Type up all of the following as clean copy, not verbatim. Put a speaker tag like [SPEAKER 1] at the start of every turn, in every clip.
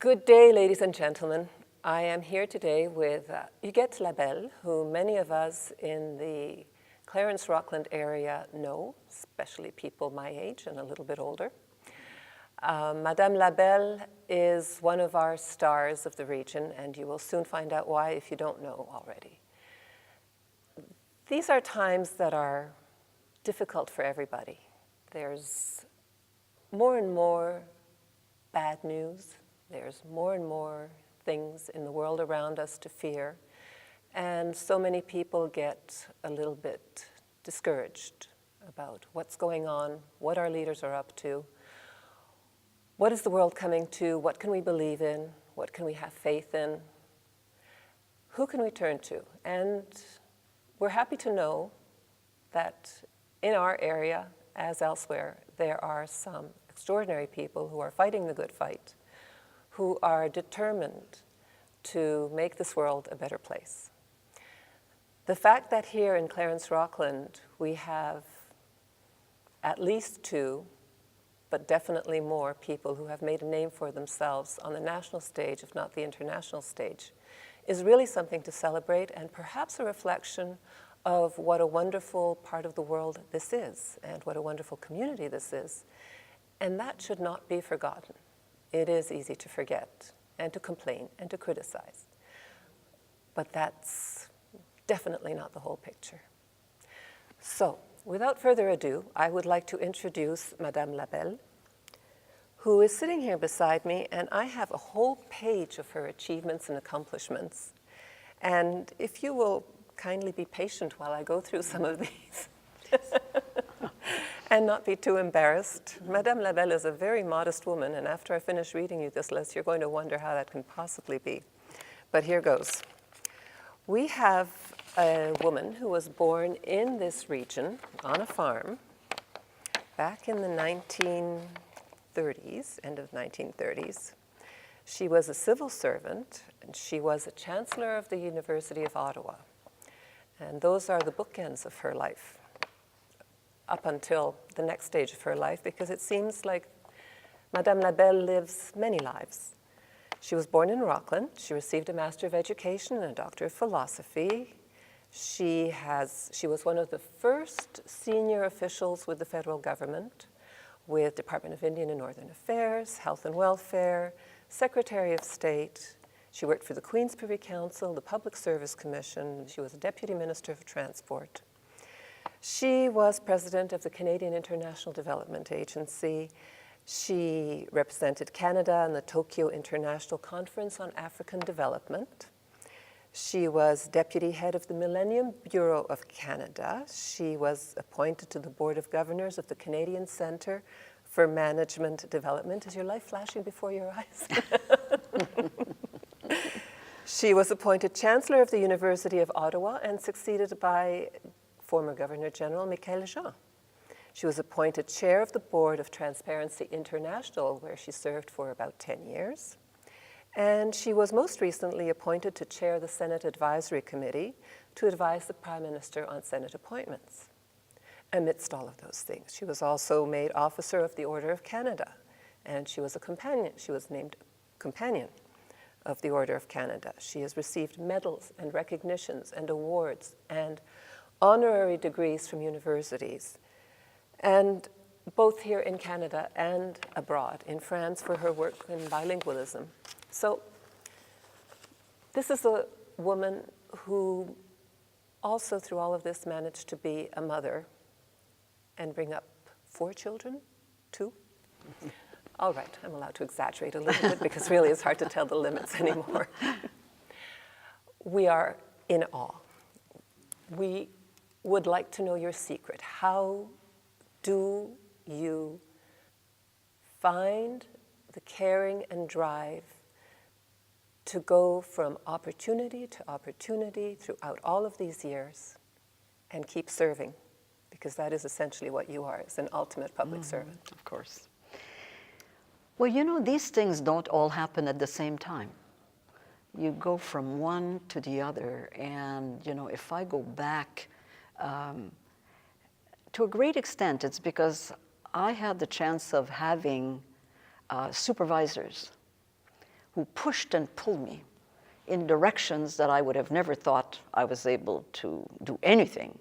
[SPEAKER 1] Good day, ladies and gentlemen. I am here today with Huguette Labelle, who many of us in the Clarence-Rockland area know, especially people my age and a little bit older. Madame Labelle is one of our stars of the region, and you will soon find out why if you don't know already. These are times that are difficult for everybody. There's more and more bad news. There's more and more things in the world around us to fear. And so many people get a little bit discouraged about what's going on, what our leaders are up to, what is the world coming to, what can we believe in, what can we have faith in, who can we turn to? And we're happy to know that in our area, as elsewhere, there are some extraordinary people who are fighting the good fight, who are determined to make this world a better place. The fact that here in Clarence-Rockland we have at least two, but definitely more people who have made a name for themselves on the national stage, if not the international stage, is really something to celebrate and perhaps a reflection of what a wonderful part of the world this is and what a wonderful community this is. And that should not be forgotten. It is easy to forget and to complain and to criticize. But that's definitely not the whole picture. So, without further ado, I would like to introduce Madame Labelle, who is sitting here beside me, and I have a whole page of her achievements and accomplishments. And if you will kindly be patient while I go through some of these. And not be too embarrassed. Madame Labelle is a very modest woman, and after I finish reading you this list, you're going to wonder how that can possibly be. But here goes. We have a woman who was born in this region on a farm back in the 1930s, end of 1930s. She was a civil servant, and she was a chancellor of the University of Ottawa. And those are the bookends of her life, up until the next stage of her life, because it seems like Madame Labelle lives many lives. She was born in Rockland. She received a Master of Education and a Doctor of Philosophy. She was one of the first senior officials with the federal government, with Department of Indian and Northern Affairs, Health and Welfare, Secretary of State. She worked for the Queen's Privy Council, the Public Service Commission. She was a Deputy Minister of Transport. She was president of the Canadian International Development Agency. She represented Canada in the Tokyo International Conference on African Development. She was deputy head of the Millennium Bureau of Canada. She was appointed to the Board of Governors of the Canadian Centre for Management Development. Is your life flashing before your eyes? She was appointed Chancellor of the University of Ottawa and succeeded by former Governor General Michaëlle Jean. She was appointed chair of the board of Transparency International, where she served for about 10 years. And she was most recently appointed to chair the Senate Advisory Committee to advise the Prime Minister on Senate appointments. Amidst all of those things, she was also made Officer of the Order of Canada, and she was a companion. She was named Companion of the Order of Canada. She has received medals and recognitions and awards and honorary degrees from universities, and both here in Canada and abroad, in France, for her work in bilingualism. So this is a woman who also, through all of this, managed to be a mother and bring up 4 children, 2? All right, I'm allowed to exaggerate a little bit because really it's hard to tell the limits anymore. We are in awe. We would like to know your secret. How do you find the caring and drive to go from opportunity to opportunity throughout all of these years and keep serving? Because that is essentially what you are, as an ultimate public servant.
[SPEAKER 2] Of course. Well, you know, these things don't all happen at the same time. You go from one to the other, and, you know, if I go back, to a great extent, it's because I had the chance of having supervisors who pushed and pulled me in directions that I would have never thought I was able to do anything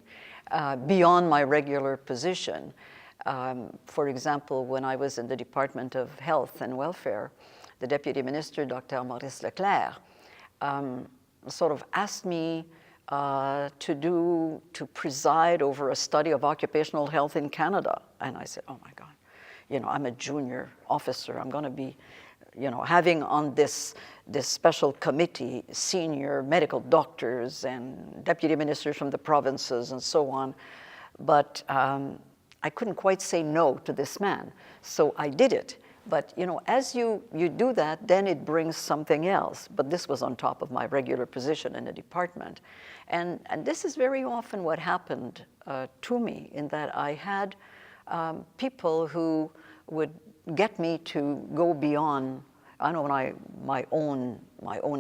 [SPEAKER 2] beyond my regular position. For example, when I was in the Department of Health and Welfare, the Deputy Minister, Dr. Maurice Leclerc, sort of asked me to preside over a study of occupational health in Canada. And I said, oh my God, you know, I'm a junior officer. I'm going to be, you know, having on this special committee senior medical doctors and deputy ministers from the provinces and so on. But I couldn't quite say no to this man. So I did it. But, you know, as you do that, then it brings something else. But this was on top of my regular position in the department. And this is very often what happened to me, in that I had people who would get me to go beyond, I know, my own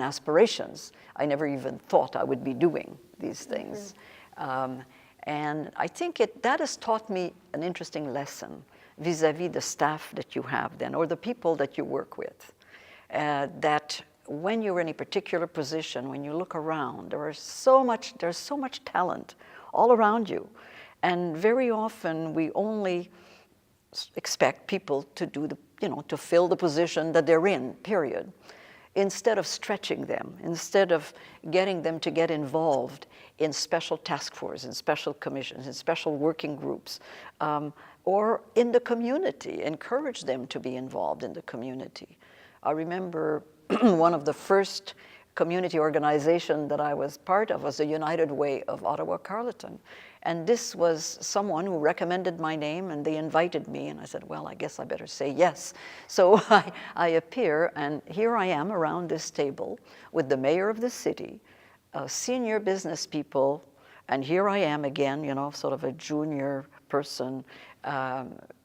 [SPEAKER 2] aspirations. I never even thought I would be doing these things. And I think that has taught me an interesting lesson vis-a-vis the staff that you have then, or the people that you work with, that when you're in a particular position, when you look around, there's so much talent all around you. And very often we only expect people to do to fill the position that they're in, period, instead of stretching them, instead of getting them to get involved in special task forces, in special commissions, in special working groups, or in the community, encourage them to be involved in the community. I remember one of the first community organization that I was part of was the United Way of Ottawa-Carleton. And this was someone who recommended my name, and they invited me, and I said, well, I guess I better say yes. So I appear, and here I am around this table with the mayor of the city, senior business people, and here I am again, you know, sort of a junior person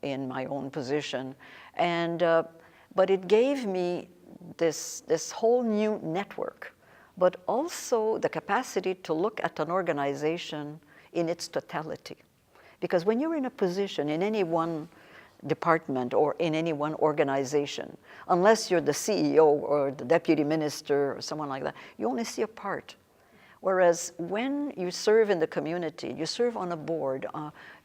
[SPEAKER 2] in my own position. And, but it gave me this whole new network, but also the capacity to look at an organization in its totality. Because when you're in a position in any one department or in any one organization, unless you're the CEO or the deputy minister or someone like that, you only see a part. Whereas when you serve in the community, you serve on a board,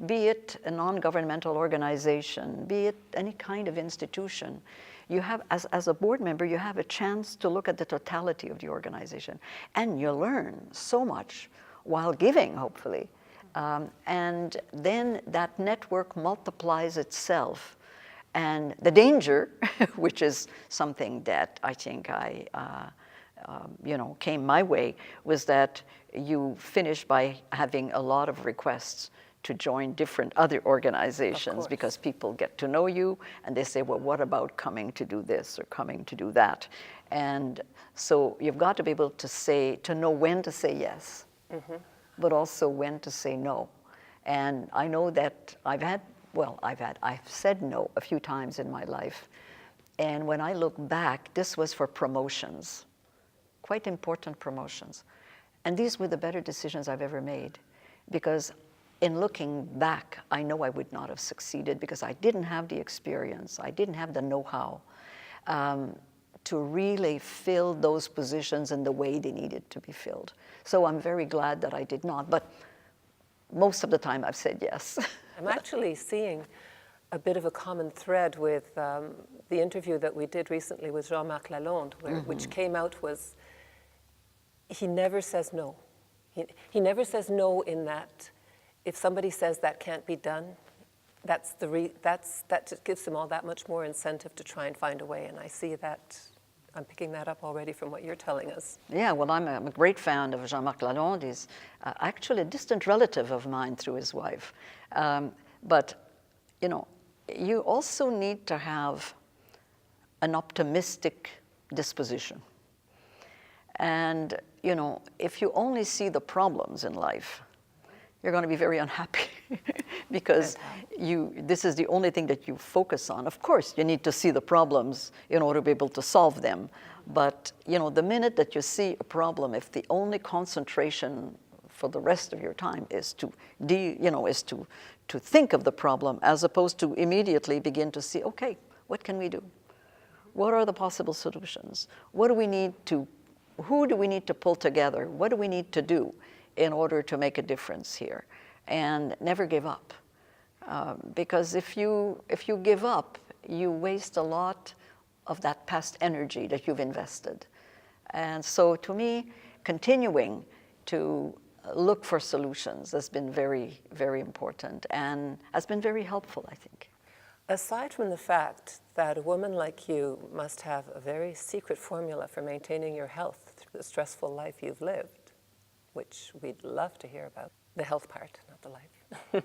[SPEAKER 2] be it a non-governmental organization, be it any kind of institution, you have, as a board member, you have a chance to look at the totality of the organization. And you learn so much while giving, hopefully. And then that network multiplies itself. And the danger, which is something that I think came my way, was that you finish by having a lot of requests to join different other organizations, because people get to know you and they say, well, what about coming to do this or coming to do that? And so you've got to be able to know when to say yes, but also when to say no. And I know that I've said no a few times in my life. And when I look back, this was for promotions, quite important promotions. And these were the better decisions I've ever made, because in looking back, I know I would not have succeeded because I didn't have the experience, I didn't have the know-how to really fill those positions in the way they needed to be filled. So I'm very glad that I did not, but most of the time I've said yes.
[SPEAKER 1] I'm actually seeing a bit of a common thread with the interview that we did recently with Jean-Marc Lalonde, which came out was, he never says no. He never says no in that if somebody says that can't be done, that just gives them all that much more incentive to try and find a way. And I see that, I'm picking that up already from what you're telling us.
[SPEAKER 2] Yeah, well, I'm a great fan of Jean-Marc Lalonde. He's actually a distant relative of mine through his wife. But, you know, you also need to have an optimistic disposition. And, you know, if you only see the problems in life, you're going to be very unhappy because this is the only thing that you focus on. Of course, you need to see the problems in order to be able to solve them. But, you know, the minute that you see a problem, if the only concentration for the rest of your time is to think of the problem, as opposed to immediately begin to see, okay, what can we do? what are the possible solutions? What do we need to, who do we need to pull together? What do we need to do in order to make a difference here? And never give up. Because if you give up, you waste a lot of that past energy that you've invested. And so to me, continuing to look for solutions has been very, very important and has been very helpful, I think.
[SPEAKER 1] Aside from the fact that a woman like you must have a very secret formula for maintaining your health through the stressful life you've lived, which we'd love to hear about, the health part, not the life.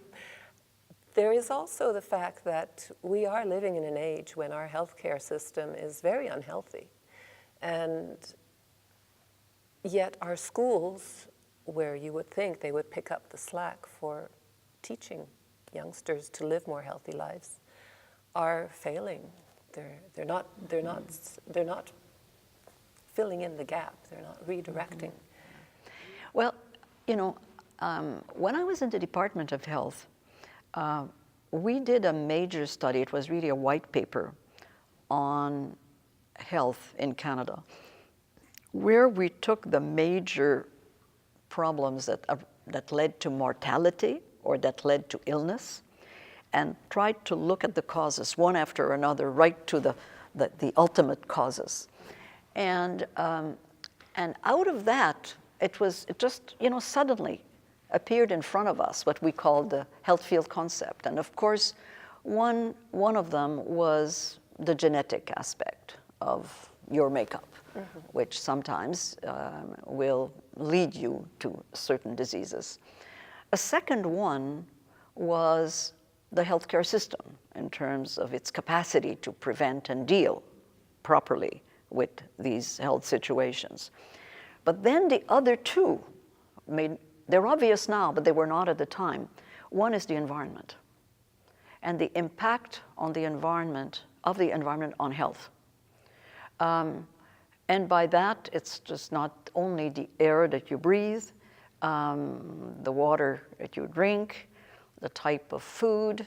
[SPEAKER 1] There is also the fact that we are living in an age when our healthcare system is very unhealthy. And yet our schools, where you would think they would pick up the slack for teaching youngsters to live more healthy lives, are failing. They're not filling in the gap. They're not redirecting.
[SPEAKER 2] Well, you know, when I was in the Department of Health, we did a major study. It was really a white paper on health in Canada, where we took the major problems that led to mortality or that led to illness and tried to look at the causes one after another, right to the ultimate causes. And out of that, it just, you know, suddenly appeared in front of us what we called the health field concept. And of course, one of them was the genetic aspect of your makeup, which sometimes will lead you to certain diseases. A second one was the healthcare system in terms of its capacity to prevent and deal properly with these health situations. But then the other two they're obvious now, but they were not at the time. One is the environment and the impact on the environment, of the environment on health. And by that, it's just not only the air that you breathe, the water that you drink, the type of food,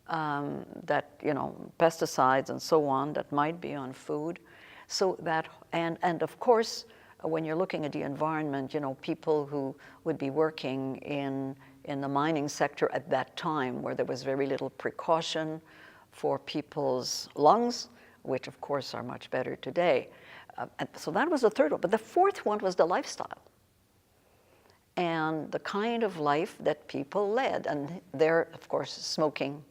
[SPEAKER 2] that, you know, pesticides and so on that might be on food. So that, and of course, when you're looking at the environment, you know, people who would be working in the mining sector at that time, where there was very little precaution for people's lungs, which of course are much better today. And so that was the third one. But the fourth one was the lifestyle and the kind of life that people led. And there, of course, smoking,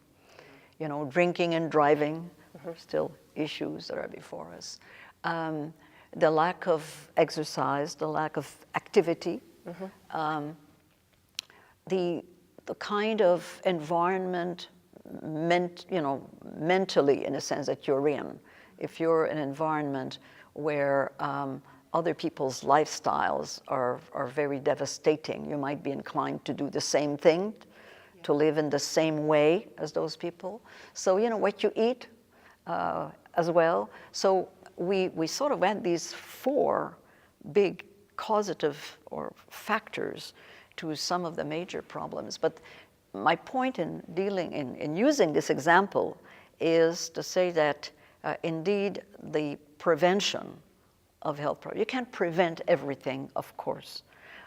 [SPEAKER 2] you know, drinking and driving, still issues that are before us. The lack of exercise, the lack of activity, the kind of environment, you know, mentally, in a sense, that you're in. If you're in an environment where other people's lifestyles are very devastating, you might be inclined to do the same thing, to live in the same way as those people. So, you know, what you eat as well. So we sort of had these four big causative or factors to some of the major problems. But my point in using this example is to say that indeed the prevention of health problems, you can't prevent everything, of course,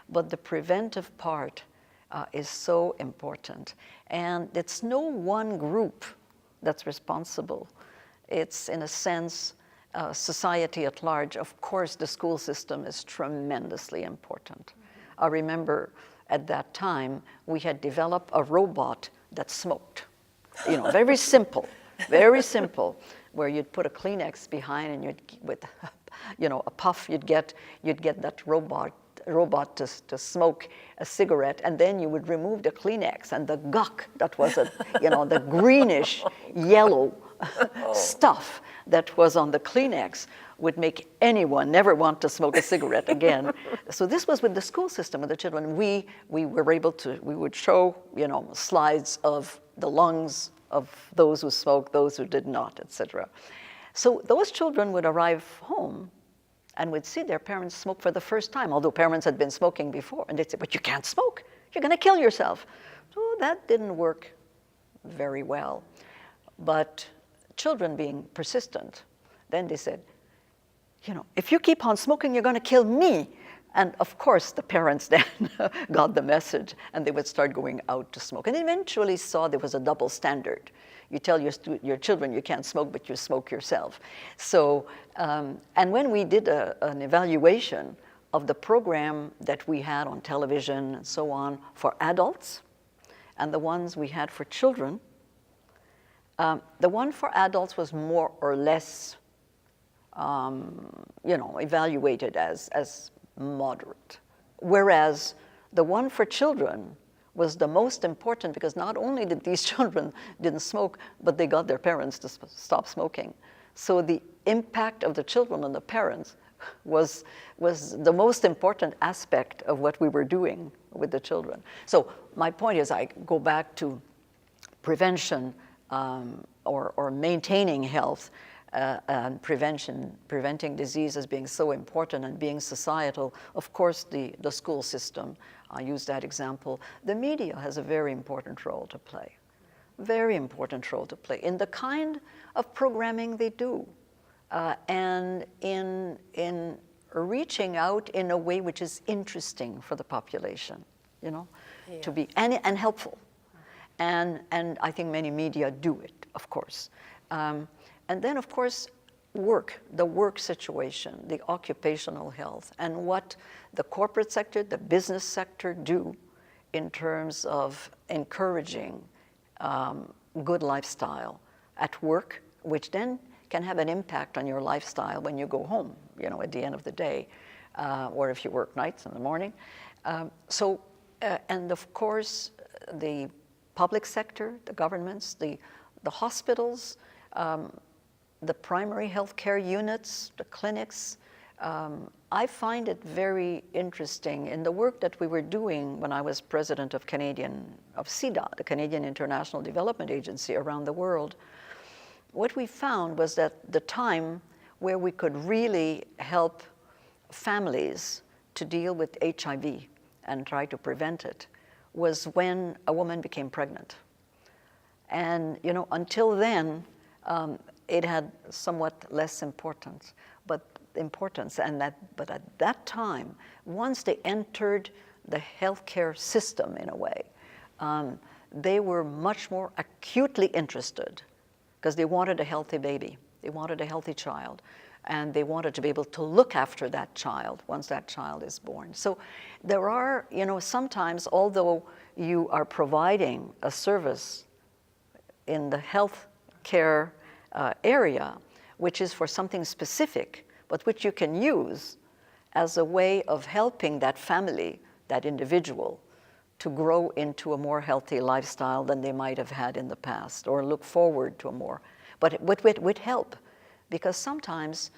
[SPEAKER 2] but the preventive part is so important. And it's no one group that's responsible. It's, in a sense, society at large. Of course, the school system is tremendously important. I remember at that time, we had developed a robot that smoked. You know, very simple, where you'd put a Kleenex behind and you'd, with, you know, a puff, you'd get that robot to smoke a cigarette, and then you would remove the Kleenex, and the guck that was, you know, the greenish yellow stuff that was on the Kleenex would make anyone never want to smoke a cigarette again. So this was with the school system, with the children. We were able to, we would show, you know, slides of the lungs of those who smoked, those who did not, etc. So those children would arrive home and would see their parents smoke for the first time, although parents had been smoking before. And they'd say, but you can't smoke. You're going to kill yourself. So that didn't work very well. But children being persistent, then they said, you know, if you keep on smoking, you're going to kill me. And of course, the parents then got the message, and they would start going out to smoke. And eventually saw there was a double standard. You tell your children you can't smoke, but you smoke yourself. So, and when we did an evaluation of the program that we had on television and so on for adults, and the ones we had for children, the one for adults was more or less, you know, evaluated as moderate. Whereas the one for children was the most important, because not only did these children didn't smoke, but they got their parents to stop smoking. So the impact of the children on the parents was the most important aspect of what we were doing with the children. So my point is, I go back to prevention or maintaining health and preventing disease as being so important and being societal. Of course, the school system, I use that example. The media has a very important role to play, very important role to play in the kind of programming they do, and in reaching out in a way which is interesting for the population, you know, to be, and helpful. And I think many media do it, of course. And then, of course, the work situation, the occupational health, and what the corporate sector, the business sector do in terms of encouraging good lifestyle at work, which then can have an impact on your lifestyle when you go home, you know, at the end of the day, or if you work nights in the morning. And of course, the public sector, the governments, the hospitals, the primary health care units, the clinics. I find it very interesting in the work that we were doing when I was president of CIDA, the Canadian International Development Agency, around the world. What we found was that the time where we could really help families to deal with HIV and try to prevent it was when a woman became pregnant. And, you know, until then, it had somewhat less importance, but at that time, once they entered the healthcare system in a way, they were much more acutely interested, because they wanted a healthy baby, they wanted a healthy child, and they wanted to be able to look after that child once that child is born. So there are, you know, sometimes, although you are providing a service in the health care area, which is for something specific, but which you can use as a way of helping that family, that individual, to grow into a more healthy lifestyle than they might have had in the past, or look forward to a more, but with help. Because sometimes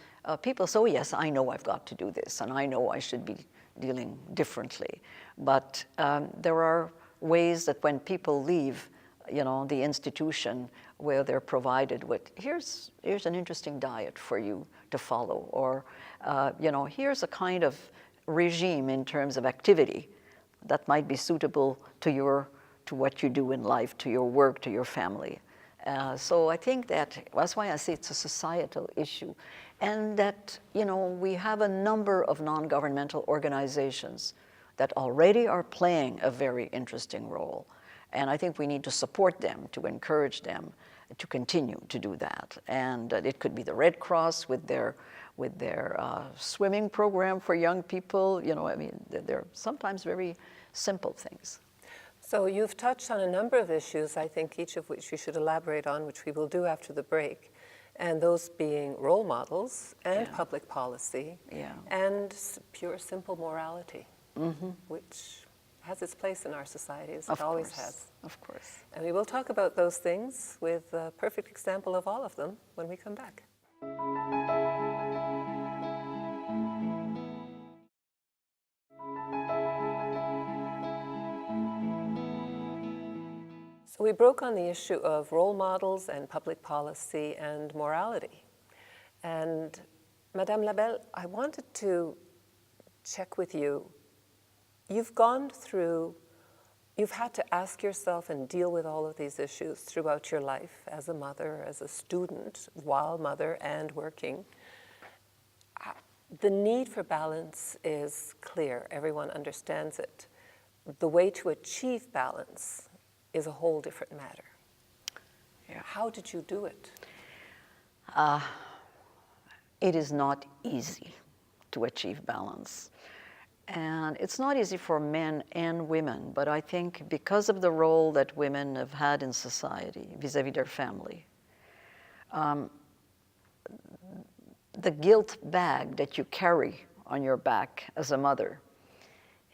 [SPEAKER 2] people say, oh yes, I know I've got to do this, and I know I should be dealing differently. But there are ways that when people leave, you know, the institution, where they're provided with, here's an interesting diet for you to follow, or you know, here's a kind of regime in terms of activity that might be suitable to what you do in life, to your work, to your family. So I think that's why I say it's a societal issue, and that, you know, we have a number of non-governmental organizations that already are playing a very interesting role. And I think we need to support them, to encourage them to continue to do that. And it could be the Red Cross with their swimming program for young people. You know, I mean, they're sometimes very simple things.
[SPEAKER 1] So you've touched on a number of issues, I think each of which you should elaborate on, which we will do after the break. And those being role models and public policy and pure, simple morality, which has its place in our society, as it always has.
[SPEAKER 2] Of course.
[SPEAKER 1] And we will talk about those things with a perfect example of all of them when we come back. So we broke on the issue of role models and public policy and morality. And Madame Labelle, I wanted to check with you. You've gone through You've had to ask yourself and deal with all of these issues throughout your life as a mother, as a student, while mother and working. The need for balance is clear. Everyone understands it. The way to achieve balance is a whole different matter.
[SPEAKER 2] Yeah.
[SPEAKER 1] How did you do it?
[SPEAKER 2] It is not easy to achieve balance. And it's not easy for men and women, but I think because of the role that women have had in society vis-à-vis their family, the guilt bag that you carry on your back as a mother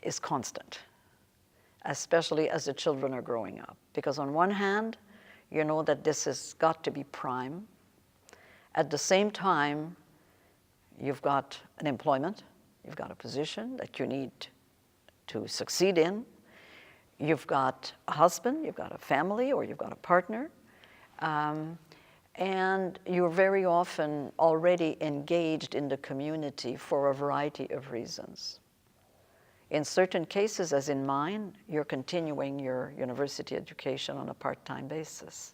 [SPEAKER 2] is constant, especially as the children are growing up. Because on one hand, you know that this has got to be prime. At the same time, you've got an employment, you've got a position that you need to succeed in. You've got a husband, you've got a family, or you've got a partner. And you're very often already engaged in the community for a variety of reasons. In certain cases, as in mine, you're continuing your university education on a part-time basis.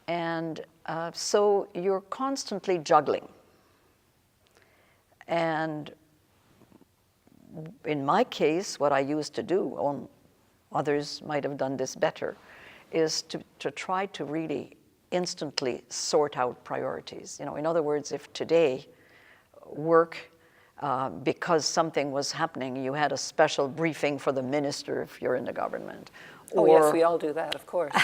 [SPEAKER 2] And so you're constantly juggling. And in my case, what I used to do, others might have done this better, is to try to really instantly sort out priorities. You know, in other words, if today work, because something was happening, you had a special briefing for the minister if you're in the government.
[SPEAKER 1] Oh, yes, we all do that, of course.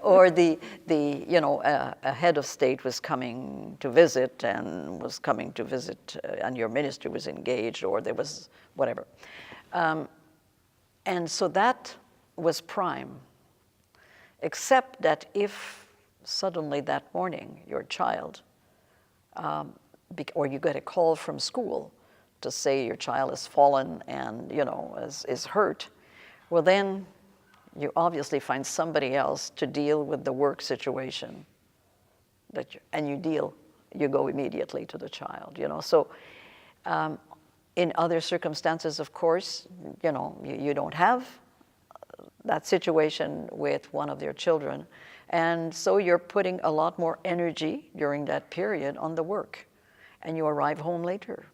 [SPEAKER 2] Or a head of state was coming to visit and your minister was engaged, or there was whatever. And so that was prime, except that if suddenly that morning your child, or you get a call from school to say your child has fallen and, is hurt, well then, you obviously find somebody else to deal with the work situation, you go immediately to the child, So in other circumstances, of course, you don't have that situation with one of their children. And so you're putting a lot more energy during that period on the work, and you arrive home later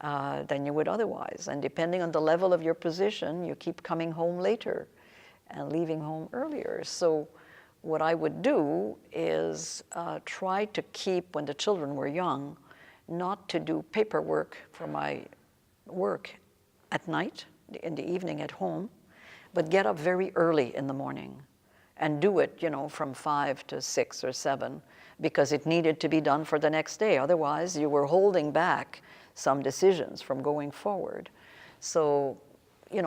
[SPEAKER 2] than you would otherwise. And depending on the level of your position, you keep coming home later and leaving home earlier. So what I would do is try to keep, when the children were young, not to do paperwork for my work at night, in the evening at home, but get up very early in the morning and do it, from 5 to 6 or 7, because it needed to be done for the next day. Otherwise, you were holding back some decisions from going forward. So,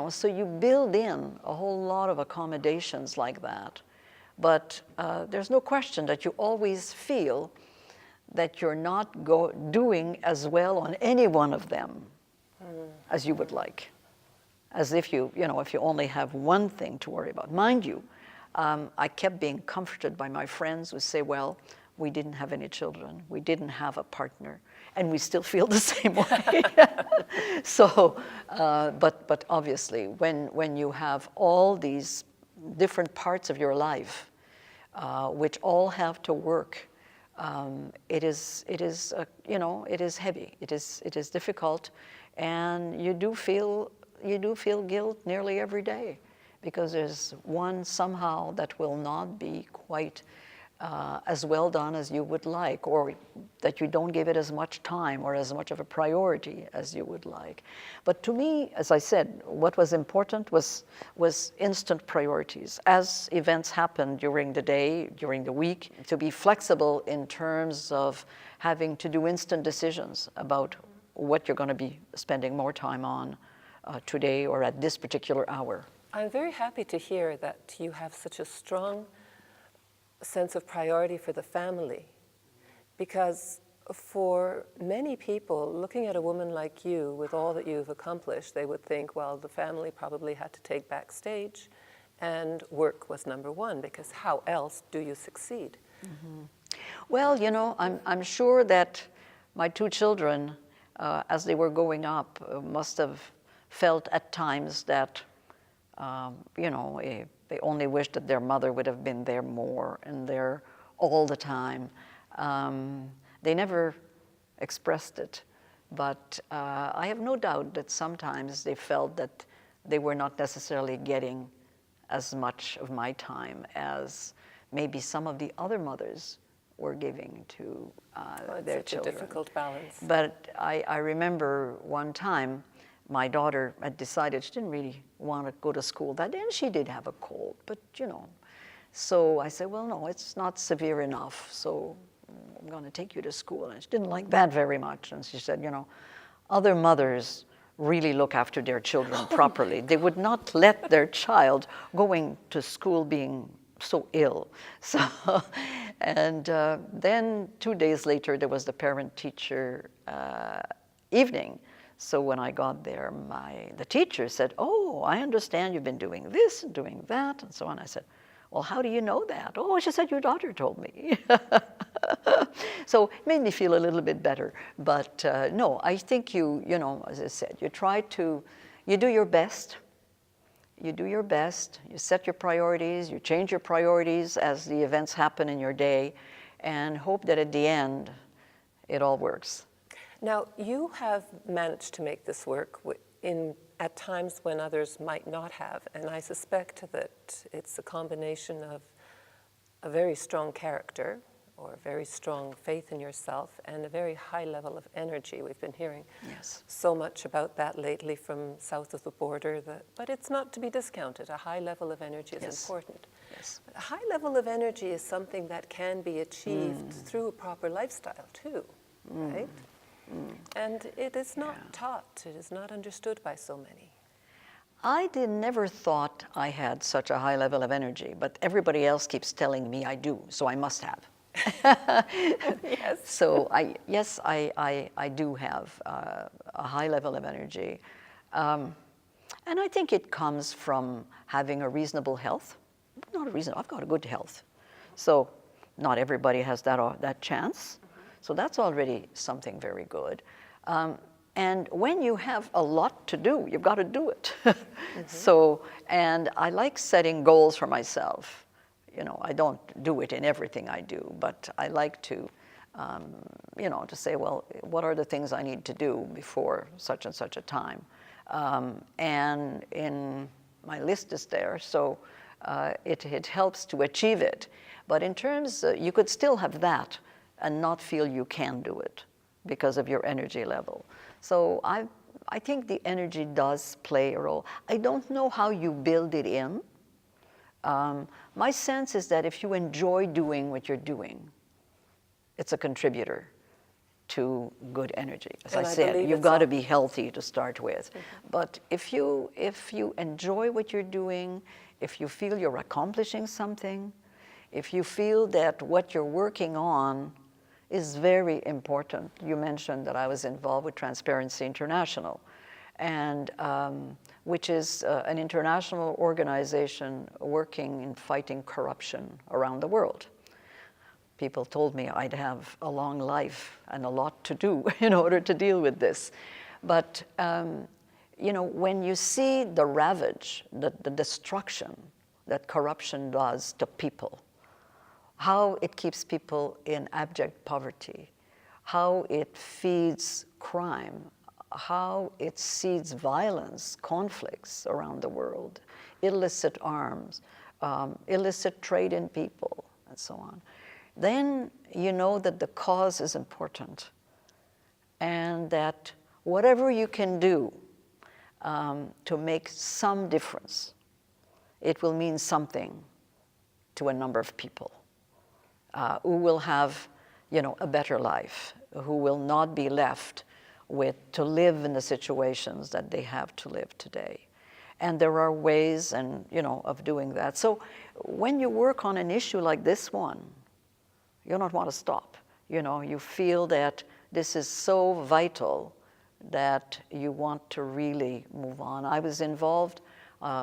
[SPEAKER 2] so you build in a whole lot of accommodations like that. But there's no question that you always feel that you're not doing as well on any one of them as you would like. As if if you only have one thing to worry about. Mind you, I kept being comforted by my friends who say, well, we didn't have any children, we didn't have a partner, and we still feel the same way. So, but obviously, when you have all these different parts of your life, which all have to work, it is heavy. It is difficult, and you do feel guilt nearly every day, because there's one somehow that will not be quite as well done as you would like, or that you don't give it as much time or as much of a priority as you would like. But to me, as I said, what was important was instant priorities. As events happen during the day, during the week, to be flexible in terms of having to do instant decisions about what you're going to be spending more time on today or at this particular hour.
[SPEAKER 1] I'm very happy to hear that you have such a strong sense of priority for the family, because for many people, looking at a woman like you with all that you've accomplished, they would think, well, the family probably had to take backstage and work was number one, because how else do you succeed?
[SPEAKER 2] Mm-hmm. Well, I'm sure that my two children, as they were growing up, must have felt at times that They only wish that their mother would have been there more and there all the time. They never expressed it, but I have no doubt that sometimes they felt that they were not necessarily getting as much of my time as maybe some of the other mothers were giving to their children.
[SPEAKER 1] It's a difficult balance.
[SPEAKER 2] But I remember one time my daughter had decided she didn't really want to go to school that day, and she did have a cold, but So I said, well, no, it's not severe enough, so I'm going to take you to school. And she didn't like that very much. And she said, other mothers really look after their children properly. They would not let their child going to school being so ill. So, and then 2 days later, there was the parent-teacher evening. So when I got there, the teacher said, oh, I understand you've been doing this and doing that, and so on. I said, well, how do you know that? Oh, she said, your daughter told me. So it made me feel a little bit better. But no, I think as I said, you do your best. You do your best, you set your priorities, you change your priorities as the events happen in your day, and hope that at the end, it all works.
[SPEAKER 1] Now, you have managed to make this work at times when others might not have, and I suspect that it's a combination of a very strong character, or a very strong faith in yourself, and a very high level of energy. We've been hearing so much about that lately from south of the border, but it's not to be discounted. A high level of energy is important.
[SPEAKER 2] Yes.
[SPEAKER 1] A high level of energy is something that can be achieved through a proper lifestyle too, right? And it is not taught, it is not understood by so many.
[SPEAKER 2] I never thought I had such a high level of energy, but everybody else keeps telling me I do, so I must have.
[SPEAKER 1] Yes.
[SPEAKER 2] So I do have a high level of energy. And I think it comes from having a reasonable health. I've got a good health. So not everybody has that chance. So that's already something very good. And when you have a lot to do, you've got to do it. So, and I like setting goals for myself. I don't do it in everything I do, but I like to, to say, well, what are the things I need to do before such and such a time? And my list is there, so it helps to achieve it. But in terms, you could still have that and not feel you can do it because of your energy level. So I think the energy does play a role. I don't know how you build it in. My sense is that if you enjoy doing what you're doing, it's a contributor to good energy. As I said, you've got to be healthy to start with. But if you enjoy what you're doing, if you feel you're accomplishing something, if you feel that what you're working on is very important. You mentioned that I was involved with Transparency International, and which is an international organization working in fighting corruption around the world. People told me I'd have a long life and a lot to do in order to deal with this. But when you see the ravage, the destruction that corruption does to people, how it keeps people in abject poverty, how it feeds crime, how it seeds violence, conflicts around the world, illicit arms, illicit trade in people, and so on, then you know that the cause is important and that whatever you can do to make some difference, it will mean something to a number of people who will have, a better life, who will not be left to live in the situations that they have to live today. And there are ways of doing that. So when you work on an issue like this one, you don't want to stop. You feel that this is so vital that you want to really move on. I was involved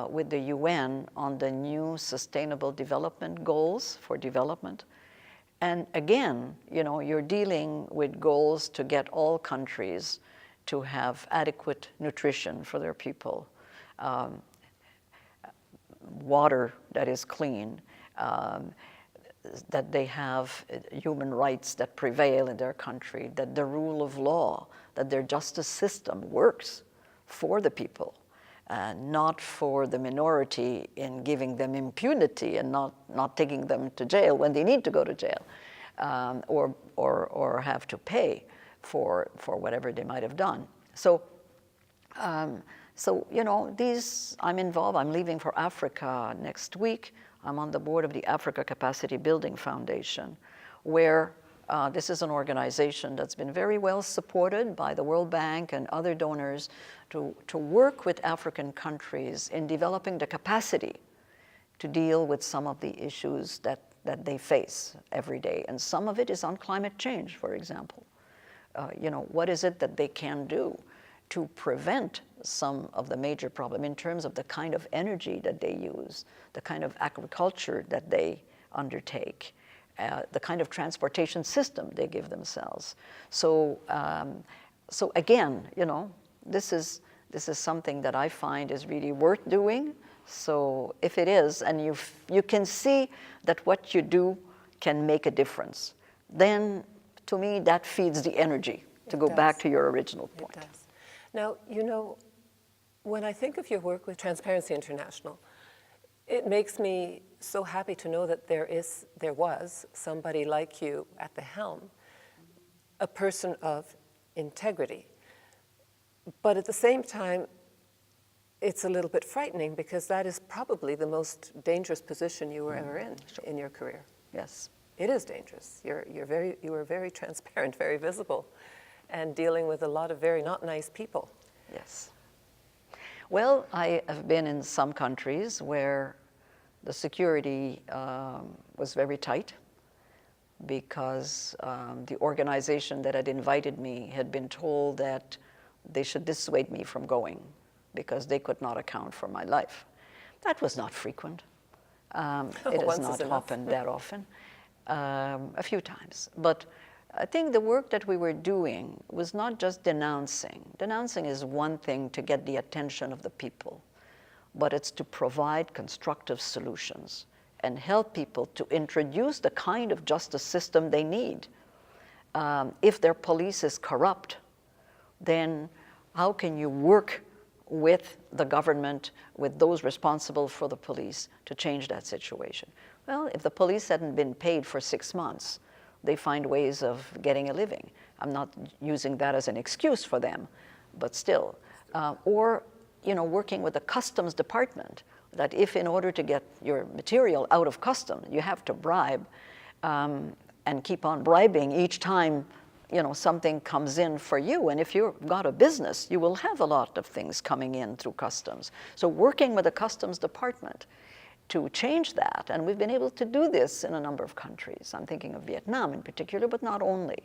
[SPEAKER 2] with the UN on the new Sustainable Development Goals for development. And again, you're dealing with goals to get all countries to have adequate nutrition for their people. water that is clean, that they have human rights that prevail in their country, that the rule of law, that their justice system works for the people, not for the minority in giving them impunity and not taking them to jail when they need to go to jail, or have to pay for whatever they might have done. So you know, I'm involved. I'm leaving for Africa next week. I'm on the board of the Africa Capacity Building Foundation, where this is an organization that's been very well supported by the World Bank and other donors to work with African countries in developing the capacity to deal with some of the issues that they face every day. And some of it is on climate change, for example. You know, what is it that they can do to prevent some of the major problem in terms of the kind of energy that they use, the kind of agriculture that they undertake, the kind of transportation system they give themselves. So, so again, you know, this is something that I find is really worth doing. So if it is, and you can see that what you do can make a difference, then to me that feeds the energy to go back to your original point.
[SPEAKER 1] It does. Now, you know, when I think of your work with Transparency International, it makes me so happy to know that there was somebody like you at the helm, a person of integrity. But at the same time, it's a little bit frightening because that is probably the most dangerous position you were ever in your career.
[SPEAKER 2] Yes.
[SPEAKER 1] It is dangerous. You were very transparent, very visible, and dealing with a lot of very not nice people.
[SPEAKER 2] Yes. Well, I have been in some countries where the security was very tight because the organization that had invited me had been told that they should dissuade me from going because they could not account for my life. That was not frequent. It has not happened that often, a few times. But I think the work that we were doing was not just denouncing. Denouncing is one thing to get the attention of the people, but it's to provide constructive solutions and help people to introduce the kind of justice system they need. If their police is corrupt, then how can you work with the government, with those responsible for the police, to change that situation? Well, if the police hadn't been paid for 6 months, they find ways of getting a living. I'm not using that as an excuse for them, but still. Or, you know, working with the customs department, that if in order to get your material out of custom, you have to bribe and keep on bribing each time, you know, something comes in for you. And if you've got a business, you will have a lot of things coming in through customs. So working with the customs department to change that, and we've been able to do this in a number of countries. I'm thinking of Vietnam in particular, but not only.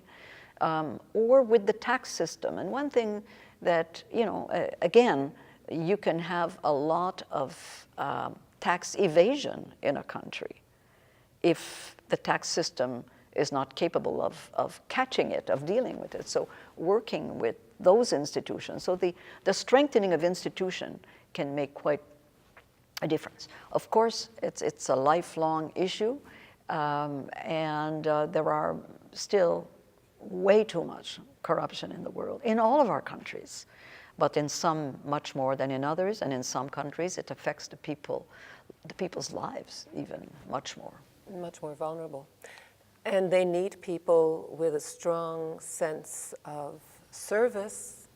[SPEAKER 2] Or with the tax system. And one thing that, you know, again, you can have a lot of tax evasion in a country if the tax system is not capable of catching it, of dealing with it. So working with those institutions. So the strengthening of institution can make quite a difference. Of course, it's a lifelong issue, and there are still way too much corruption in the world, in all of our countries, but in some much more than in others, and in some countries it affects the people's lives even much more.
[SPEAKER 1] Much more vulnerable. And they need people with a strong sense of service,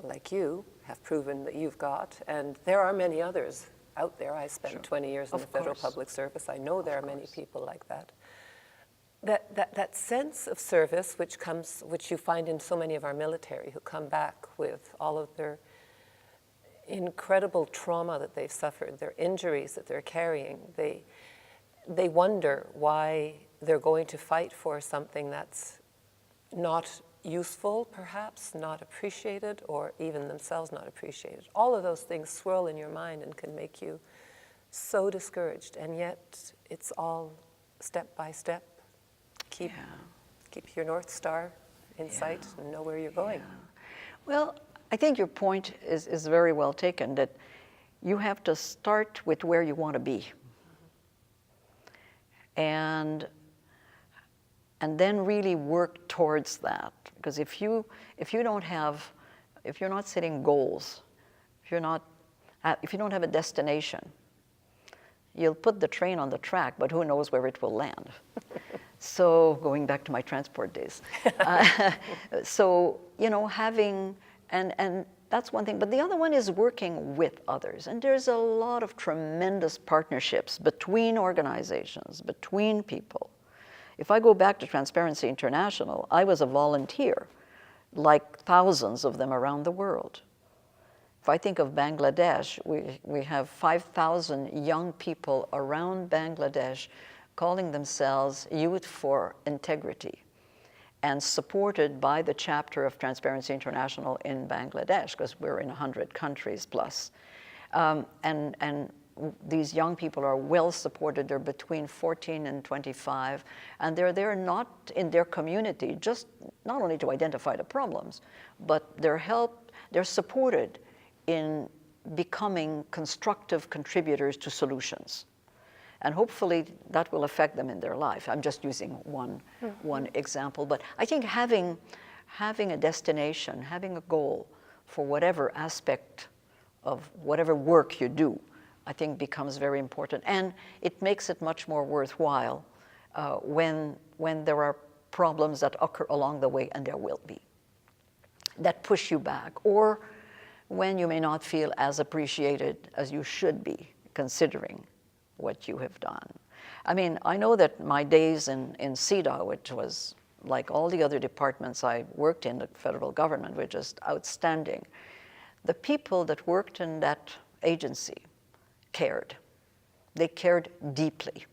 [SPEAKER 1] like you have proven that you've got, and there are many others out there. I spent 20 years in the federal public service. I know there are many people like that. That sense of service, which you find in so many of our military who come back with all of their incredible trauma that they've suffered, their injuries that they're carrying. They wonder why they're going to fight for something that's not useful, perhaps, not appreciated, or even themselves not appreciated. All of those things swirl in your mind and can make you so discouraged, and yet it's all step by step. Keep your North Star in sight and know where you're going.
[SPEAKER 2] Well, I think your point is very well taken, that you have to start with where you want to be. And then really work towards that. Because if you're not setting goals, if you don't have a destination, you'll put the train on the track, but who knows where it will land. So going back to my transport days. So, having, and that's one thing. But the other one is working with others. And there's a lot of tremendous partnerships between organizations, between people. If I go back to Transparency International, I was a volunteer, like thousands of them around the world. If I think of Bangladesh, we have 5,000 young people around Bangladesh calling themselves Youth for Integrity, and supported by the chapter of Transparency International in Bangladesh, because we're in 100 countries plus. And these young people are well supported. They're between 14 and 25, and they're there not in their community, just not only to identify the problems, but they're supported in becoming constructive contributors to solutions. And hopefully that will affect them in their life. I'm just using one example, but I think having a destination, having a goal for whatever aspect of whatever work you do, I think becomes very important. And it makes it much more worthwhile when there are problems that occur along the way, and there will be, that push you back, or when you may not feel as appreciated as you should be, considering what you have done. I mean, I know that my days in CEDA, which was like all the other departments I worked in the federal government, were just outstanding. The people that worked in that agency cared. They cared deeply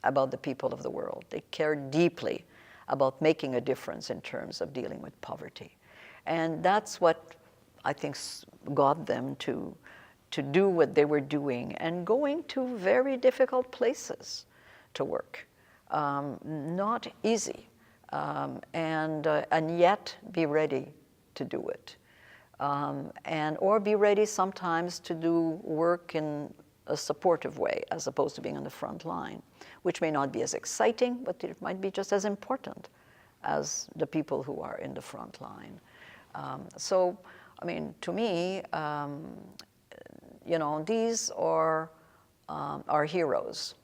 [SPEAKER 2] about the people of the world. They cared deeply about making a difference in terms of dealing with poverty. And that's what I think got them to do what they were doing, and going to very difficult places to work. Not easy, and yet be ready to do it. Or be ready sometimes to do work in a supportive way, as opposed to being on the front line, which may not be as exciting, but it might be just as important as the people who are in the front line. So, I mean, to me, these are our heroes.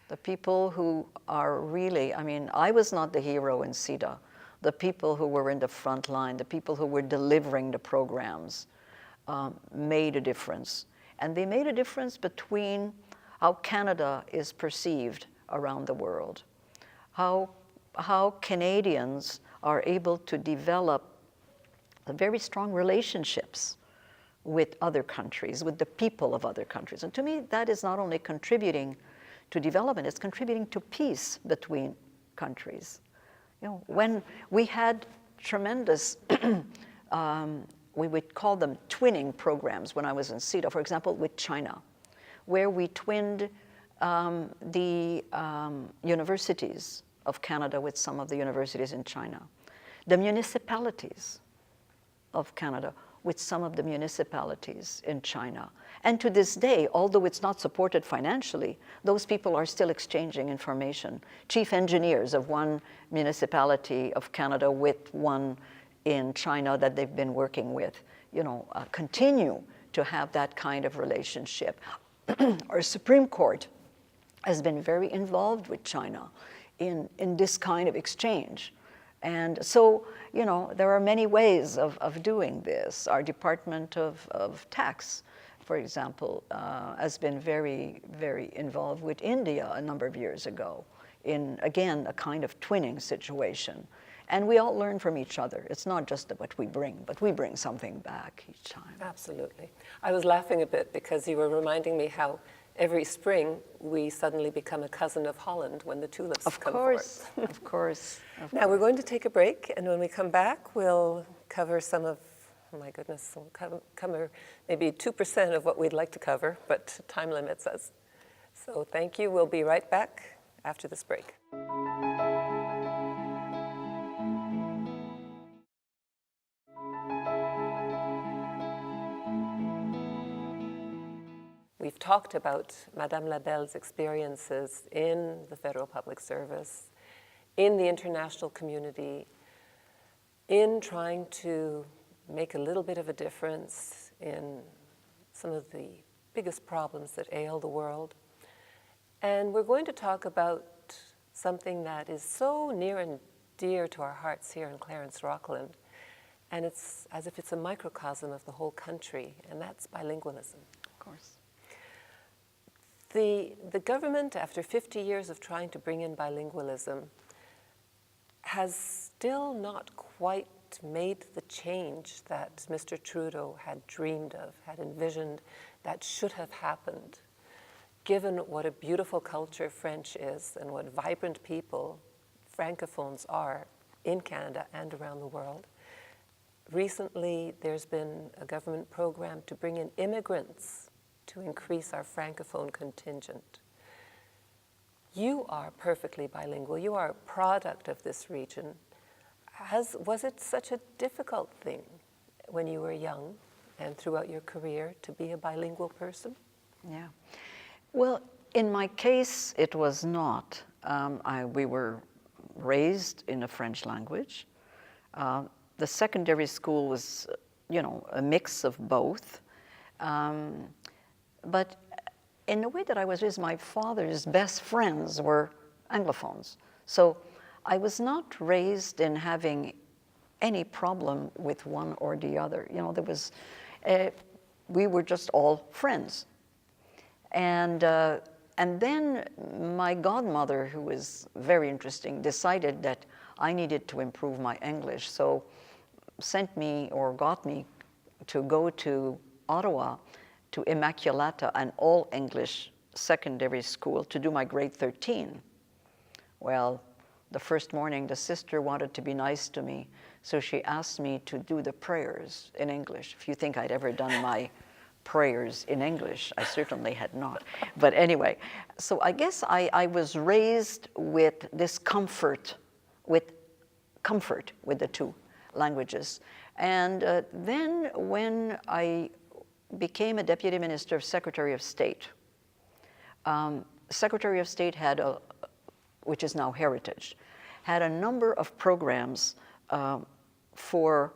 [SPEAKER 2] The people who are really, I mean, I was not the hero in CEDA. The people who were in the front line, the people who were delivering the programs, made a difference. And they made a difference between how Canada is perceived around the world, how Canadians are able to develop very strong relationships with other countries, with the people of other countries. And to me, that is not only contributing to development, it's contributing to peace between countries. When we had tremendous, we would call them twinning programs when I was in CEDA, for example, with China, where we twinned the universities of Canada with some of the universities in China, the municipalities of Canada with some of the municipalities in China. And to this day, although it's not supported financially, those people are still exchanging information. Chief engineers of one municipality of Canada with one in China that they've been working with, continue to have that kind of relationship. Our Supreme Court has been very involved with China in this kind of exchange. And so, there are many ways of doing this. Our Department of Tax, for example, has been very, very involved with India a number of years ago in, again, a kind of twinning situation. And we all learn from each other. It's not just what we bring, but we bring something back each time.
[SPEAKER 1] Absolutely. I was laughing a bit because you were reminding me how every spring we suddenly become a cousin of Holland when the tulips come forth.
[SPEAKER 2] Of course.
[SPEAKER 1] Now we're going to take a break, and when we come back, we'll cover some of, oh my goodness, we'll cover maybe 2% of what we'd like to cover, but time limits us. So thank you. We'll be right back after this break. talked about Madame Labelle's experiences in the federal public service, in the international community, in trying to make a little bit of a difference in some of the biggest problems that ail the world. And we're going to talk about something that is so near and dear to our hearts here in Clarence Rockland, and it's as if it's a microcosm of the whole country, and that's bilingualism.
[SPEAKER 2] Of course.
[SPEAKER 1] The government, after 50 years of trying to bring in bilingualism, has still not quite made the change that Mr. Trudeau had dreamed of, had envisioned, that should have happened, given what a beautiful culture French is and what vibrant people Francophones are in Canada and around the world. Recently, there's been a government program to bring in immigrants to increase our Francophone contingent. You are perfectly bilingual. You are a product of this region. Was it such a difficult thing when you were young and throughout your career to be a bilingual person?
[SPEAKER 2] Yeah. Well, in my case, it was not. We were raised in the French language. The secondary school was, a mix of both. But in the way that I was raised, my father's best friends were Anglophones. So I was not raised in having any problem with one or the other. We were just all friends. And then my godmother, who was very interesting, decided that I needed to improve my English. So sent me or got me to go to Ottawa to Immaculata, an all-English secondary school, to do my grade 13. Well, the first morning, the sister wanted to be nice to me, so she asked me to do the prayers in English. If you think I'd ever done my prayers in English, I certainly had not. But anyway, so I guess I was raised with this comfort with the two languages. And then when I became a Deputy Minister of Secretary of State, Secretary of State had which is now Heritage, had a number of programs for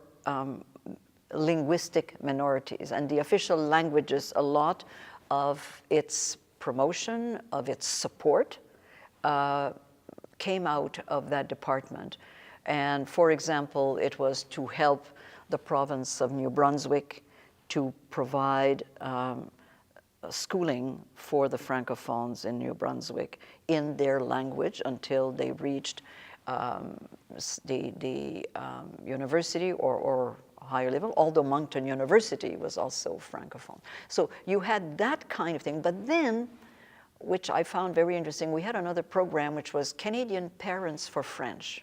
[SPEAKER 2] linguistic minorities, and the official languages, a lot of its promotion, of its support, came out of that department. And for example, it was to help the province of New Brunswick to provide schooling for the Francophones in New Brunswick in their language until they reached the university or higher level, although Moncton University was also Francophone. So you had that kind of thing, but then, which I found very interesting, we had another program which was Canadian Parents for French.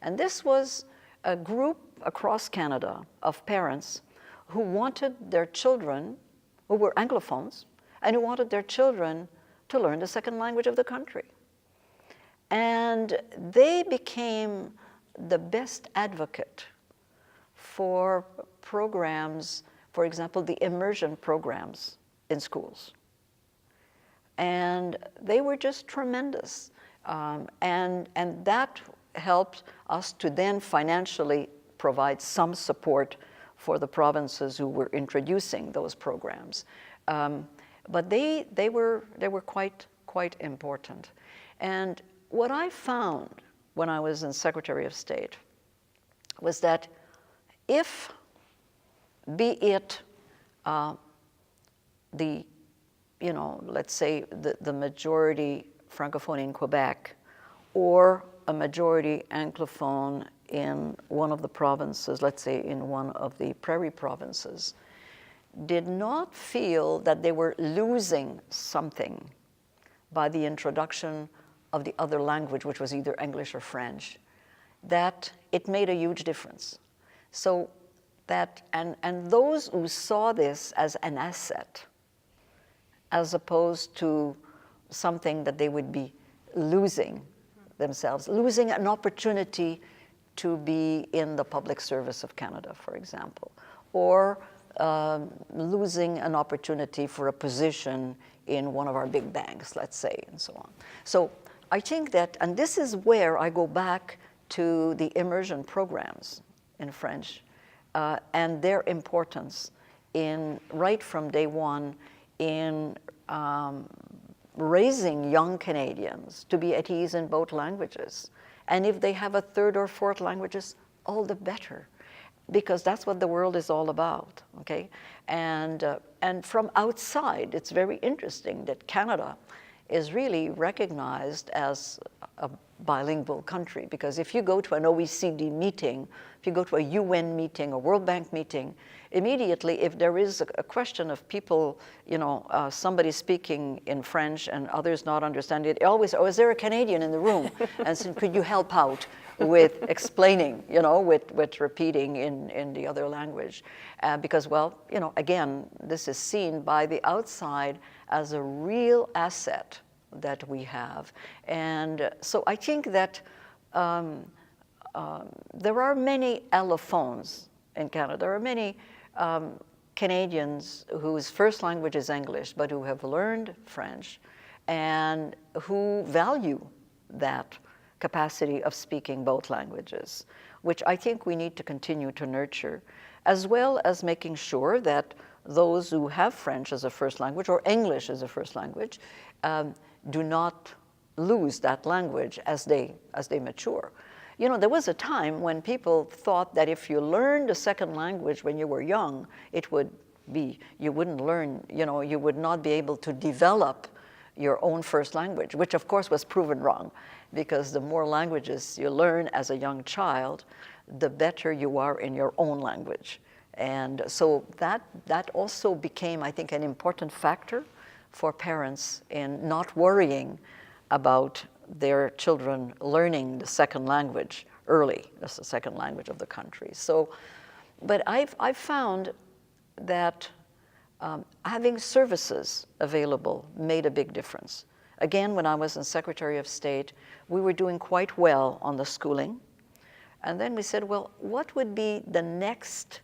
[SPEAKER 2] And this was a group across Canada of parents who wanted their children, who were Anglophones, and who wanted their children to learn the second language of the country. And they became the best advocate for programs, for example, the immersion programs in schools. And they were just tremendous. And that helped us to then financially provide some support for the provinces who were introducing those programs. But they were quite important. And what I found when I was in Secretary of State was that if, be it let's say the majority Francophone in Quebec, or a majority Anglophone in one of the provinces, let's say in one of the prairie provinces, did not feel that they were losing something by the introduction of the other language, which was either English or French, that it made a huge difference. So that, and those who saw this as an asset, as opposed to something that they would be losing themselves, losing an opportunity to be in the public service of Canada, for example, or losing an opportunity for a position in one of our big banks, let's say, and so on. So I think that, and this is where I go back to the immersion programs in French and their importance in, right from day one, in raising young Canadians to be at ease in both languages. And if they have a third or fourth languages, all the better, because that's what the world is all about, okay? And from outside, it's very interesting that Canada is really recognized as a bilingual country, because if you go to an OECD meeting, if you go to a UN meeting, a World Bank meeting, immediately if there is a question of people, you know, somebody speaking in French and others not understanding it, always, oh, is there a Canadian in the room? And so could you help out with explaining, you know, with repeating in the other language? Because, well, you know, again, this is seen by the outside as a real asset that we have. And so I think that there are many allophones in Canada. There are many Canadians whose first language is English, but who have learned French and who value that capacity of speaking both languages, which I think we need to continue to nurture, as well as making sure that those who have French as a first language or English as a first language do not lose that language as they mature. You know, there was a time when people thought that if you learned a second language when you were young, it would be, you wouldn't learn, you know, you would not be able to develop your own first language, which of course was proven wrong, because the more languages you learn as a young child, the better you are in your own language. And so that also became, I think, an important factor for parents in not worrying about their children learning the second language early. That's the second language of the country. So, but I've found that having services available made a big difference. Again, when I was in Secretary of State, we were doing quite well on the schooling. And then we said, well, what would be the next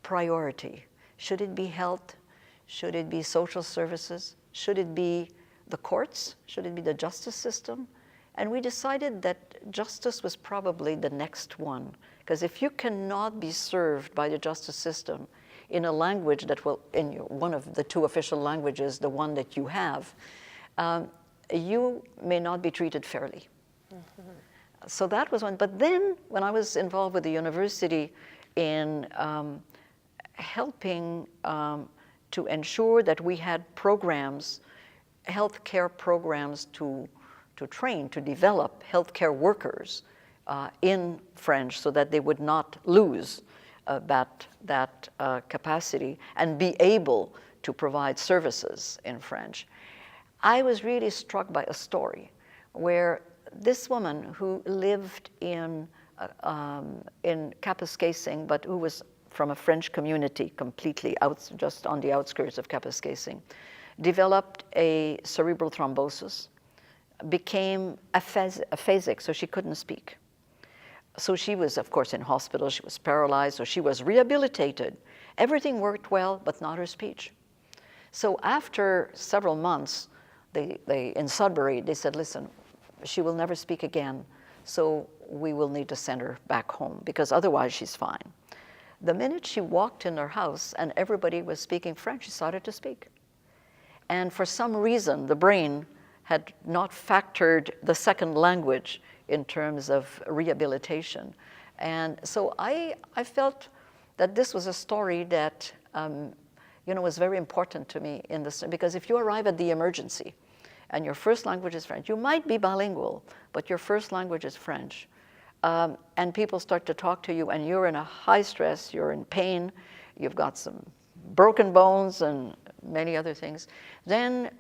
[SPEAKER 2] priority? Should it be health? Should it be social services? Should it be the courts? Should it be the justice system? And we decided that justice was probably the next one, because if you cannot be served by the justice system in a language that will, in one of the two official languages, the one that you have, you may not be treated fairly. Mm-hmm. So that was one. But then when I was involved with the university in helping to ensure that we had programs, healthcare programs to train, to develop healthcare workers in French so that they would not lose that capacity and be able to provide services in French. I was really struck by a story where this woman who lived in Kapuskasing, but who was from a French community completely out, just on the outskirts of Kapuskasing, developed a cerebral thrombosis, became aphasic, so she couldn't speak. So she was, of course, in hospital. She was paralyzed, so she was rehabilitated. Everything worked well, but not her speech. So after several months, they in Sudbury, they said, listen, she will never speak again, so we will need to send her back home, because otherwise she's fine. The minute she walked in her house and everybody was speaking French, she started to speak. And for some reason, the brain had not factored the second language in terms of rehabilitation. And so I felt that this was a story that was very important to me in this, because if you arrive at the emergency and your first language is French, you might be bilingual, but your first language is French. And people start to talk to you and you're in a high stress, you're in pain, you've got some broken bones and many other things, then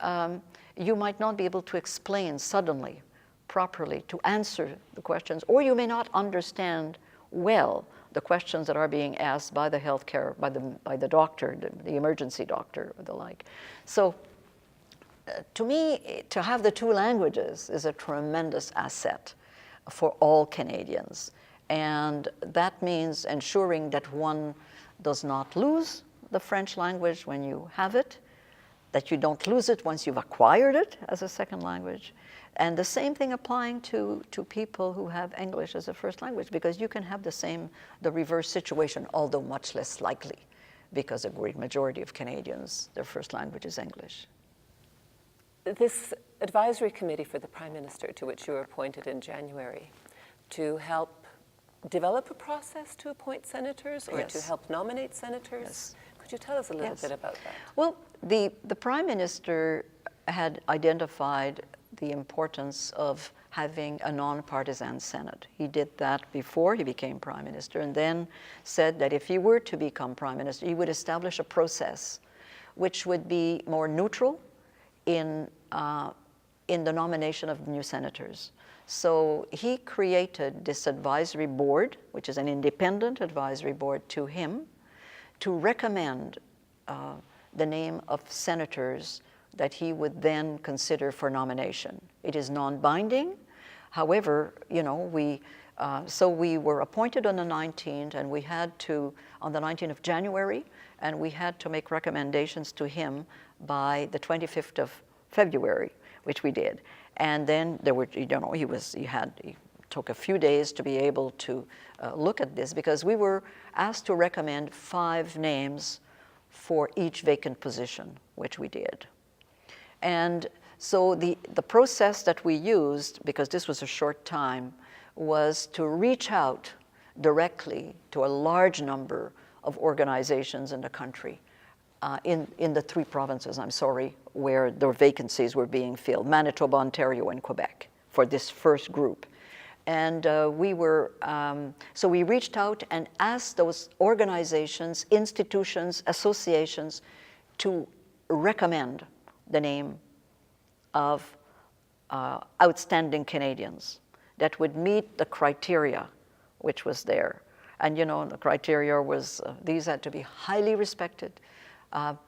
[SPEAKER 2] you might not be able to explain suddenly, properly, to answer the questions, or you may not understand well the questions that are being asked by the healthcare, by the doctor, the emergency doctor, or the like. So to me, to have the two languages is a tremendous asset for all Canadians. And that means ensuring that one does not lose the French language when you have it, that you don't lose it once you've acquired it as a second language. And the same thing applying to people who have English as a first language, because you can have the reverse situation, although much less likely, because a great majority of Canadians, their first language is English.
[SPEAKER 1] This advisory committee for the Prime Minister, to which you were appointed in January, to help develop a process to appoint senators, or to help nominate senators?
[SPEAKER 2] Yes.
[SPEAKER 1] Could you tell us a little bit about that?
[SPEAKER 2] Well, the Prime Minister had identified the importance of having a non-partisan Senate. He did that before he became Prime Minister, and then said that if he were to become Prime Minister, he would establish a process which would be more neutral in the nomination of new senators. So he created this advisory board, which is an independent advisory board to him, to recommend the name of senators that he would then consider for nomination. It is non-binding. However, you know, so we were appointed on the 19th, and we had to, on the 19th of January, and we had to make recommendations to him by the 25th of February, which we did. And then there were, you know, he took a few days to be able to look at this, because we were asked to recommend 5 names for each vacant position, which we did. And so the process that we used, because this was a short time, was to reach out directly to a large number of organizations in the country, in the 3 provinces, where the vacancies were being filled: Manitoba, Ontario, and Quebec, for this first group. And so we reached out and asked those organizations, institutions, associations to recommend the name of outstanding Canadians that would meet the criteria which was there. And you know, the criteria was, these had to be highly respected,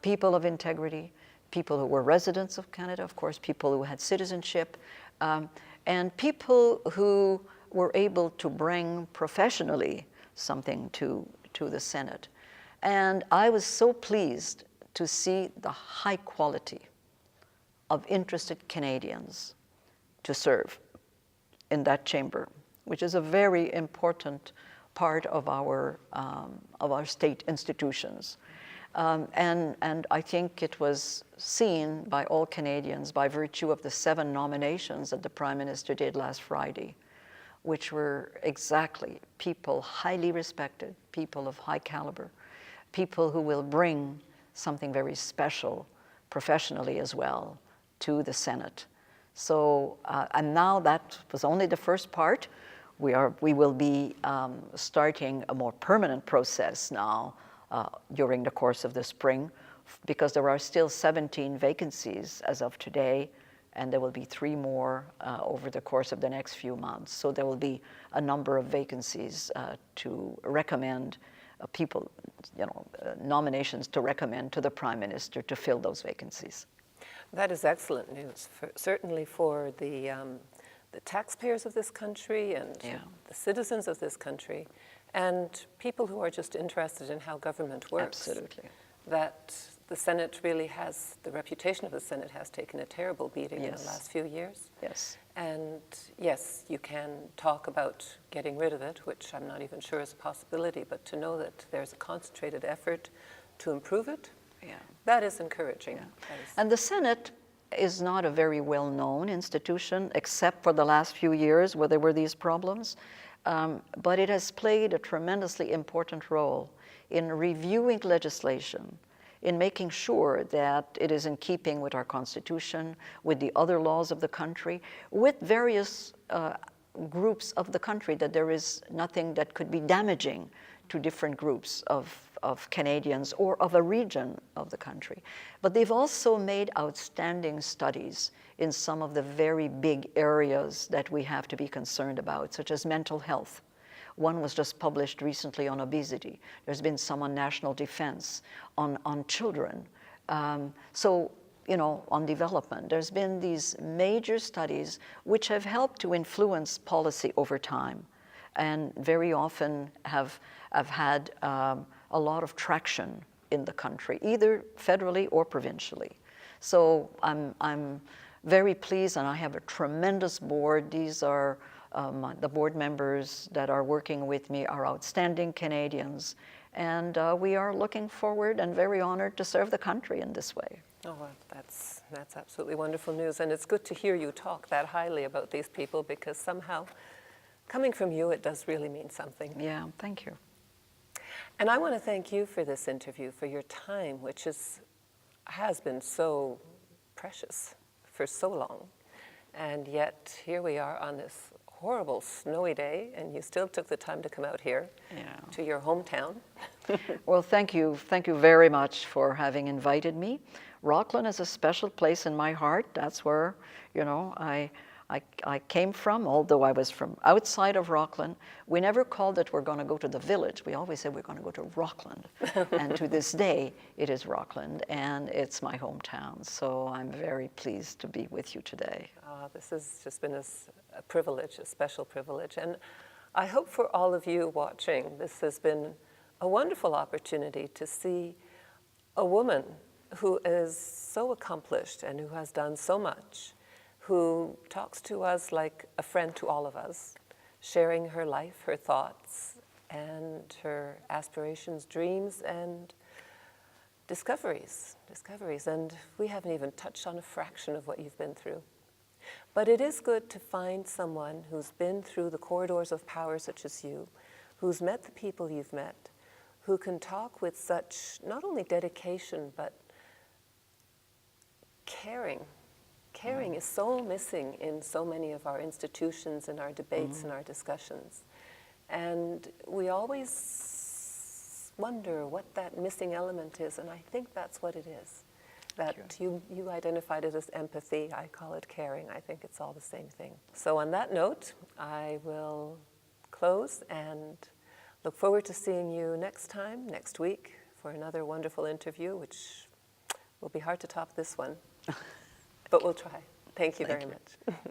[SPEAKER 2] people of integrity, people who were residents of Canada, of course, people who had citizenship, and people who were able to bring professionally something to the Senate. And I was so pleased to see the high quality of interested Canadians to serve in that chamber, which is a very important part of our state institutions. And I think it was seen by all Canadians by virtue of the 7 nominations that the Prime Minister did last Friday, which were exactly people highly respected, people of high caliber, people who will bring something very special professionally as well to the Senate. So, and now that was only the first part. We will be starting a more permanent process now during the course of the spring, because there are still 17 vacancies as of today, and there will be 3 more over the course of the next few months. So there will be a number of vacancies to recommend people, you know, nominations to recommend to the Prime Minister to fill those vacancies.
[SPEAKER 1] That is excellent news, certainly for the taxpayers of this country and the citizens of this country, and people who are just interested in how government works.
[SPEAKER 2] Absolutely.
[SPEAKER 1] That the Senate really has, the reputation of the Senate has taken a terrible beating in the last few years.
[SPEAKER 2] Yes.
[SPEAKER 1] And yes, you can talk about getting rid of it, which I'm not even sure is a possibility, but to know that there's a concentrated effort to improve it, that is encouraging.
[SPEAKER 2] And the Senate is not a very well-known institution, except for the last few years where there were these problems. But it has played a tremendously important role in reviewing legislation, in making sure that it is in keeping with our Constitution, with the other laws of the country, with various groups of the country, that there is nothing that could be damaging to different groups of Canadians or of a region of the country. But they've also made outstanding studies in some of the very big areas that we have to be concerned about, such as mental health. One was just published recently on obesity. There's been some on national defense, on children. So, you know, on development. There's been these major studies which have helped to influence policy over time, and very often have had a lot of traction in the country, either federally or provincially. So I'm very pleased, and I have a tremendous board. These are the board members that are working with me are outstanding Canadians, and we are looking forward and very honored to serve the country in this way.
[SPEAKER 1] Oh, well, that's absolutely wonderful news, and it's good to hear you talk that highly about these people, because somehow, coming from you, it does really mean something.
[SPEAKER 2] Yeah, thank you.
[SPEAKER 1] And I want to thank you for this interview, for your time, which has been so precious for so long. And yet, here we are on this horrible snowy day, and you still took the time to come out here to your hometown.
[SPEAKER 2] Well, thank you. Thank you very much for having invited me. Rockland is a special place in my heart. That's where, you know, I came from, although I was from outside of Rockland. We never called it we're going to go to the village. We always said we're going to go to Rockland. And to this day, it is Rockland, and it's my hometown. So I'm very pleased to be with you today.
[SPEAKER 1] This has just been a privilege, a special privilege. And I hope for all of you watching, this has been a wonderful opportunity to see a woman who is so accomplished and who has done so much, who talks to us like a friend to all of us, sharing her life, her thoughts, and her aspirations, dreams, and discoveries. And we haven't even touched on a fraction of what you've been through. But it is good to find someone who's been through the corridors of power such as you, who's met the people you've met, who can talk with such not only dedication, but caring. Caring is so missing in so many of our institutions, in our debates and our discussions. And we always wonder what that missing element is, and I think that's what it is. That you identified it as empathy, I call it caring. I think it's all the same thing. So on that note, I will close and look forward to seeing you next week, for another wonderful interview, which will be hard to top this one. But we'll try. Thank you very much.